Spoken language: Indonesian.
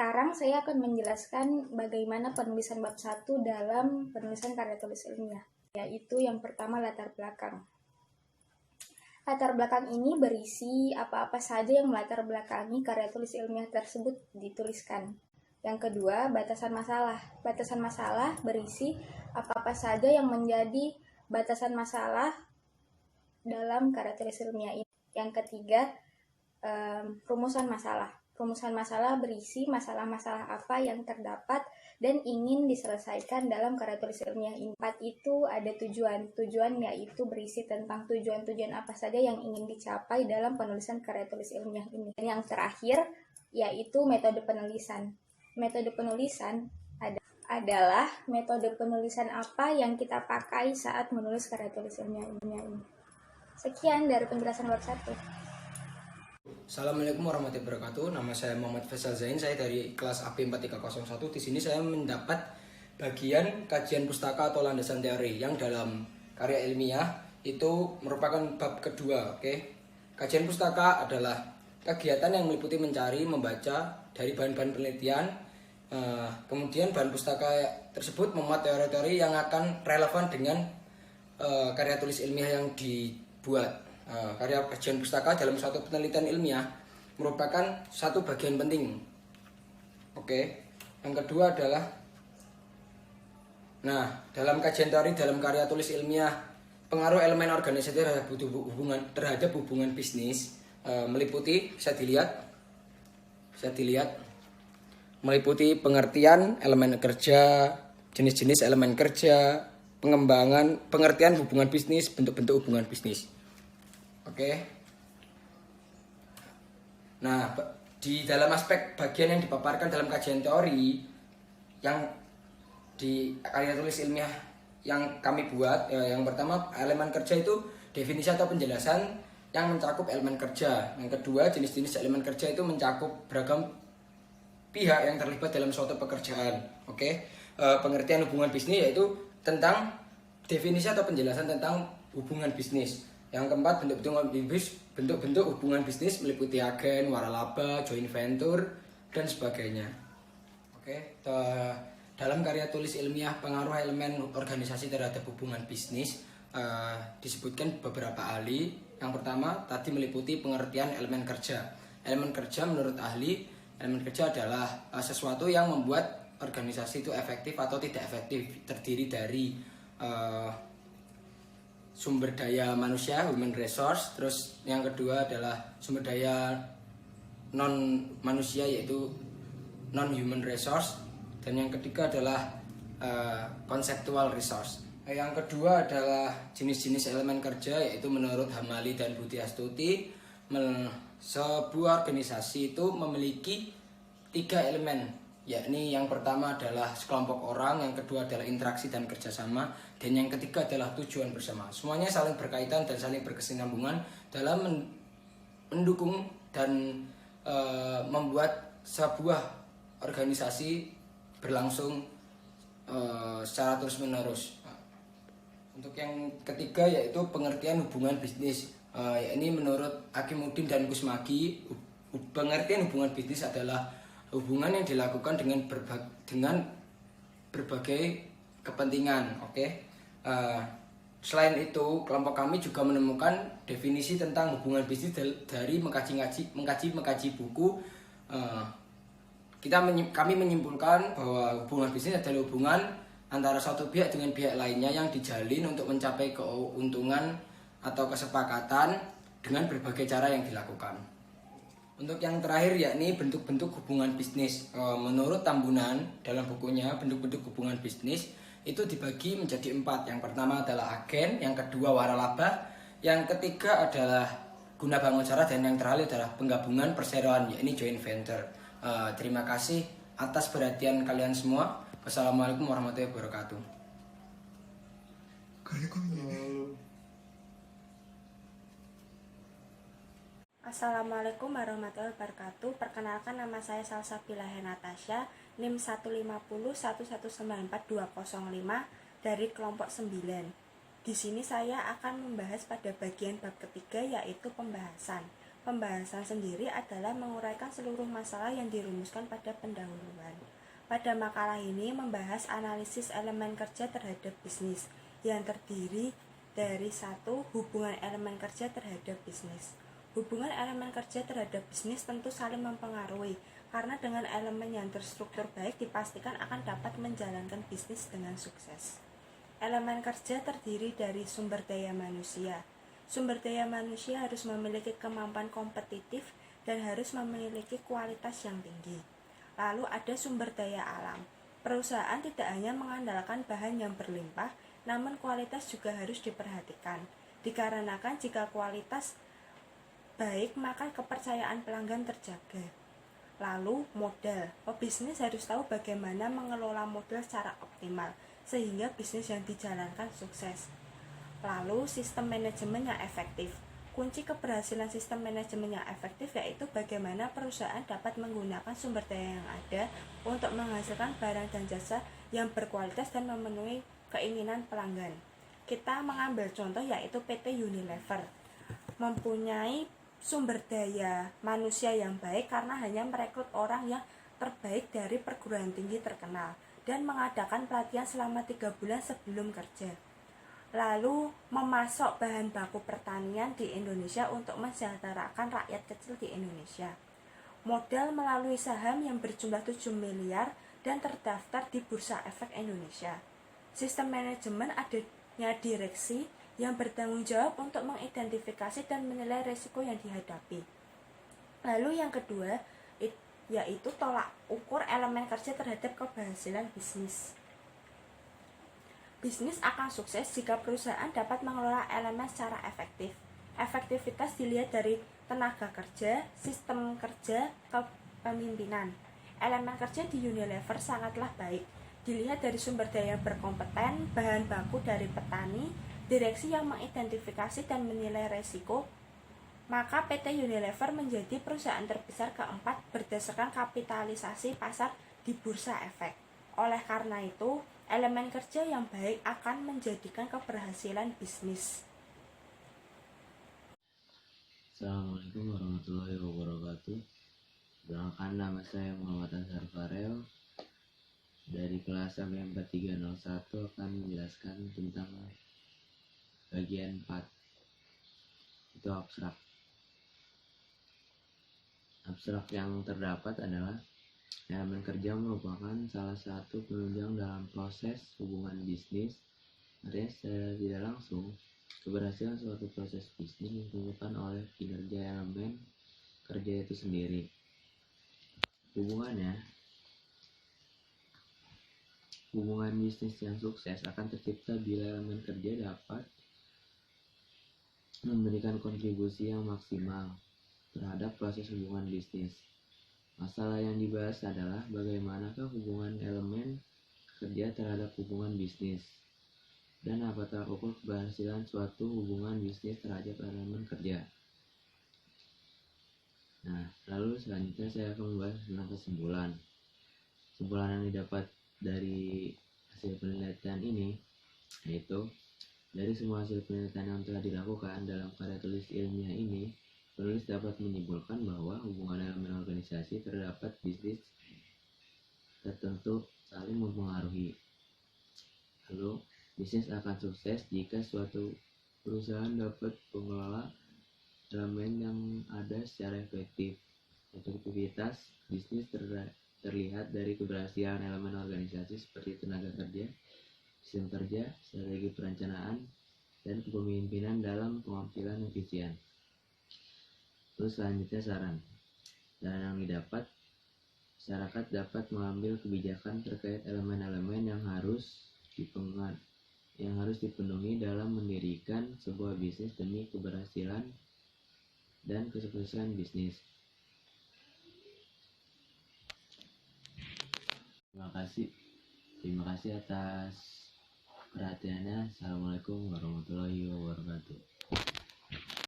Sekarang saya akan menjelaskan bagaimana penulisan bab 1 dalam penulisan karya tulis ilmiah, yaitu yang pertama latar belakang. Latar belakang ini berisi apa-apa saja yang melatar belakangi karya tulis ilmiah tersebut dituliskan. Yang kedua, batasan masalah. Batasan masalah berisi apa-apa saja yang menjadi batasan masalah dalam karya tulis ilmiah ini. Yang ketiga, rumusan masalah. Rumusan masalah berisi masalah-masalah apa yang terdapat dan ingin diselesaikan dalam karya tulis ilmiah ini. 4 itu ada tujuan. Tujuan yaitu berisi tentang tujuan-tujuan apa saja yang ingin dicapai dalam penulisan karya tulis ilmiah ini. Dan yang terakhir yaitu metode penulisan. Metode penulisan adalah metode penulisan apa yang kita pakai saat menulis karya tulis ilmiah ini. Sekian dari penjelasan bab 1. Assalamualaikum warahmatullahi wabarakatuh. Nama saya Muhammad Faisal Zain. Saya dari kelas AB 4301. Di sini saya mendapat bagian kajian pustaka atau landasan teori yang dalam karya ilmiah itu merupakan bab kedua. Oke. Kajian pustaka adalah kegiatan yang meliputi mencari, membaca dari bahan-bahan penelitian. Kemudian bahan pustaka tersebut memuat teori-teori yang akan relevan dengan karya tulis ilmiah yang dibuat. Karya kajian pustaka dalam suatu penelitian ilmiah merupakan satu bagian penting. Oke. Yang kedua adalah dalam kajian teori dalam karya tulis ilmiah, pengaruh elemen organisasi terhadap hubungan bisnis meliputi bisa dilihat meliputi pengertian elemen kerja, jenis-jenis elemen kerja, pengertian hubungan bisnis, bentuk-bentuk hubungan bisnis. Oke. Nah, di dalam aspek bagian yang dipaparkan dalam kajian teori yang di karya tulis ilmiah yang kami buat, yang pertama elemen kerja itu definisi atau penjelasan yang mencakup elemen kerja. Yang kedua, jenis-jenis elemen kerja itu mencakup beragam pihak yang terlibat dalam suatu pekerjaan. Oke. Pengertian hubungan bisnis yaitu tentang definisi atau penjelasan tentang hubungan bisnis. Yang keempat, bentuk-bentuk hubungan bisnis meliputi agen, waralaba, joint venture, dan sebagainya. Oke, dalam karya tulis ilmiah pengaruh elemen organisasi terhadap hubungan bisnis disebutkan beberapa ahli. Yang pertama, tadi meliputi pengertian elemen kerja. Elemen kerja menurut ahli, elemen kerja adalah sesuatu yang membuat organisasi itu efektif atau tidak efektif. Terdiri dari sumber daya manusia, human resource. Terus yang kedua adalah sumber daya non manusia yaitu non human resource. Dan yang ketiga adalah conceptual resource. Yang kedua adalah jenis-jenis elemen kerja yaitu menurut Hamali dan Budi Astuti sebuah organisasi itu memiliki 3 elemen, yakni yang pertama adalah sekelompok orang, yang kedua adalah interaksi dan kerjasama, dan yang ketiga adalah tujuan bersama. Semuanya saling berkaitan dan saling berkesinambungan dalam mendukung dan membuat sebuah organisasi berlangsung secara terus-menerus. Untuk yang ketiga yaitu pengertian hubungan bisnis, yakni menurut Hakimuddin dan Kusmagi, pengertian hubungan bisnis adalah hubungan yang dilakukan dengan berbagai kepentingan. Oke. Selain itu, kelompok kami juga menemukan definisi tentang hubungan bisnis dari mengkaji buku. Kami menyimpulkan bahwa hubungan bisnis adalah hubungan antara satu pihak dengan pihak lainnya yang dijalin untuk mencapai keuntungan atau kesepakatan dengan berbagai cara yang dilakukan. Untuk yang terakhir yakni bentuk-bentuk hubungan bisnis. Menurut Tambunan dalam bukunya bentuk-bentuk hubungan bisnis itu dibagi menjadi 4. Yang pertama adalah agen, yang kedua waralaba, yang ketiga adalah guna bangun cara, dan yang terakhir adalah penggabungan perseroan yakni joint venture. Terima kasih atas perhatian kalian semua. Wassalamualaikum warahmatullahi wabarakatuh. Assalamualaikum warahmatullahi wabarakatuh. Perkenalkan, nama saya Salsabila Natasha, NIM 1501194-205 dari kelompok 9. Di sini saya akan membahas pada bagian bab ketiga yaitu pembahasan. Pembahasan sendiri adalah menguraikan seluruh masalah yang dirumuskan pada pendahuluan. Pada makalah ini membahas analisis elemen kerja terhadap bisnis yang terdiri dari 1. Hubungan elemen kerja terhadap bisnis. Hubungan elemen kerja terhadap bisnis tentu saling mempengaruhi, karena dengan elemen yang terstruktur baik dipastikan akan dapat menjalankan bisnis dengan sukses. Elemen kerja terdiri dari sumber daya manusia. Sumber daya manusia harus memiliki kemampuan kompetitif dan harus memiliki kualitas yang tinggi. Lalu ada sumber daya alam. Perusahaan tidak hanya mengandalkan bahan yang berlimpah, namun kualitas juga harus diperhatikan. Dikarenakan jika kualitas baik, maka kepercayaan pelanggan terjaga. Lalu modal. Pebisnis harus tahu bagaimana mengelola modal secara optimal sehingga bisnis yang dijalankan sukses. Lalu sistem manajemen yang efektif. Kunci keberhasilan sistem manajemen yang efektif yaitu bagaimana perusahaan dapat menggunakan sumber daya yang ada untuk menghasilkan barang dan jasa yang berkualitas dan memenuhi keinginan pelanggan. Kita mengambil contoh yaitu PT Unilever. Mempunyai sumber daya manusia yang baik karena hanya merekrut orang yang terbaik dari perguruan tinggi terkenal dan mengadakan pelatihan selama 3 bulan sebelum kerja. Lalu memasok bahan baku pertanian di Indonesia untuk mensejahterakan rakyat kecil di Indonesia. Modal melalui saham yang berjumlah 7 miliar dan terdaftar di Bursa Efek Indonesia. Sistem manajemen adanya direksi yang bertanggung jawab untuk mengidentifikasi dan menilai risiko yang dihadapi. Lalu yang kedua yaitu tolak ukur elemen kerja terhadap keberhasilan bisnis. Bisnis akan sukses jika perusahaan dapat mengelola elemen secara efektif. Efektivitas dilihat dari tenaga kerja, sistem kerja, kepemimpinan. Elemen kerja di Unilever sangatlah baik. Dilihat dari sumber daya berkompeten, bahan baku dari petani, direksi yang mengidentifikasi dan menilai risiko, maka PT Unilever menjadi perusahaan terbesar keempat berdasarkan kapitalisasi pasar di Bursa Efek. Oleh karena itu, elemen kerja yang baik akan menjadikan keberhasilan bisnis. Assalamualaikum warahmatullahi wabarakatuh. Perkenalkan, nama saya Muhammad Azhar Farel dari kelas AG 4301 akan menjelaskan tentang bagian 4, itu abstrak. Abstrak yang terdapat adalah elemen kerja merupakan salah satu penunjang dalam proses hubungan bisnis. Artinya secara tidak langsung, keberhasilan suatu proses bisnis ditentukan oleh kinerja elemen kerja itu sendiri. Hubungan bisnis yang sukses akan tercipta bila elemen kerja dapat memberikan kontribusi yang maksimal terhadap proses hubungan bisnis. Masalah yang dibahas adalah bagaimanakah hubungan elemen kerja terhadap hubungan bisnis dan apa tolak ukur keberhasilan suatu hubungan bisnis terhadap elemen kerja. Nah, lalu selanjutnya saya akan membahas tentang kesimpulan. Kesimpulan yang didapat dari hasil penelitian ini yaitu dari semua hasil penelitian yang telah dilakukan dalam karya tulis ilmiah ini, penulis dapat menyimpulkan bahwa hubungan elemen organisasi terdapat bisnis tertentu saling mempengaruhi. Lalu, bisnis akan sukses jika suatu perusahaan dapat mengelola elemen yang ada secara efektif. Efektivitas bisnis terlihat dari keberhasilan elemen organisasi seperti tenaga kerja, sistem kerja, strategi perencanaan, dan kepemimpinan dalam pengambilan efisien. Terus selanjutnya saran yang didapat, masyarakat dapat mengambil kebijakan terkait elemen-elemen yang harus dipenuhi dalam mendirikan sebuah bisnis demi keberhasilan dan kesuksesan bisnis. Terima kasih atas perhatiannya. Assalamualaikum warahmatullahi wabarakatuh.